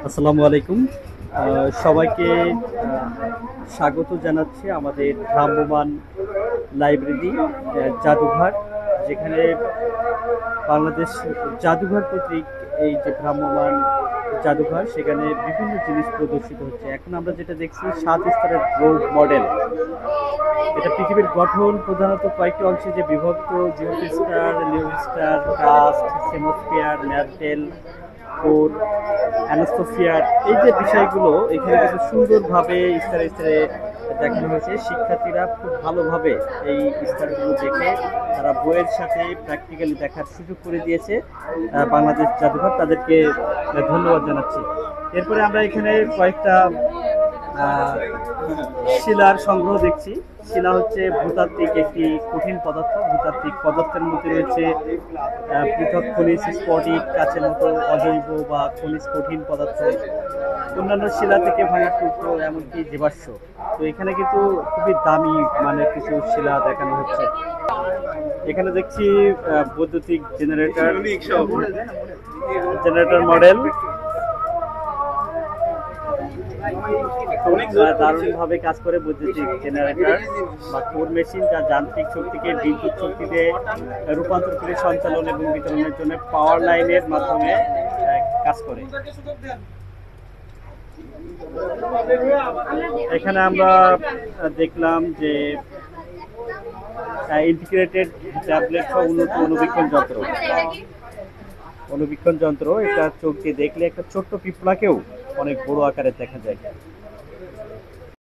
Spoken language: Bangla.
আসসালামু আলাইকুম। সবাইকে স্বাগত জানাচ্ছি আমাদের ভ্রাম্যমাণ লাইব্রেরি জাদুঘর, যেখানে বাংলাদেশ জাদুঘর কর্তৃক এই যে ভ্রাম্যমাণ জাদুঘর, সেখানে বিভিন্ন জিনিস প্রদর্শিত হচ্ছে। এখন আমরা যেটা দেখছি 7 স্তরের গ্লোব মডেল। এটা পৃথিবীর গঠন প্রধানত কয়েকটি অংশে যে বিভক্ত: জিওফিল স্টার, লিও স্টার, কাস্ট, সেমোস্ফিয়ার, ম্যান্টেল, কোর, অ্যানোস্টোফিয়ার, এই যে বিষয়গুলো এখানে কিন্তু সুন্দরভাবে স্তরে স্তরে দেখানো হয়েছে। শিক্ষার্থীরা খুব ভালোভাবে এই স্তরগুলো দেখে তারা বইয়ের সাথে প্র্যাকটিক্যালি দেখার সুযোগ করে দিয়েছে বাংলাদেশ জাদুঘর। তাদেরকে ধন্যবাদ জানাচ্ছি। এরপরে আমরা এখানে কয়েকটা শিলার সংগ্রহ দেখছি। শিলা হচ্ছে ভূতাত্ত্বিক একটি কঠিন পদার্থ। ভূতাত্ত্বিক পদার্থের মধ্যে রয়েছে পৃথক খনিজ, স্ফটিক, কাচের মতো অজৈব বা খনিজ কঠিন পদার্থ, অন্যান্য শিলা থেকে ভাঙা টুকরো, এমনকি জীবাশ্ম। তো এখানে কিন্তু খুবই দামি মানের কিছু শিলা দেখানো হচ্ছে। এখানে দেখছি বৈদ্যুতিক জেনারেটর মডেল দারুণভাবে কাজ করে। বৈদ্যুতিক জেনারেটর বা কোর মেশিন, যা যান্ত্রিক শক্তিকে বিদ্যুৎ শক্তিতে রূপান্তর করে সঞ্চালন এবং বিতরণের জন্য পাওয়ার লাইনের মাধ্যমে কাজ করে। এখানে আমরা দেখলাম যে ইন্টিগ্রেটেড ট্যাবলেট সহ উন্নত অনুবীক্ষণ যন্ত্র। এটা চোখ দিয়ে দেখলে একটা ছোট্ট পিঁপড়াকেও অনেক বড় আকারে দেখা যায়।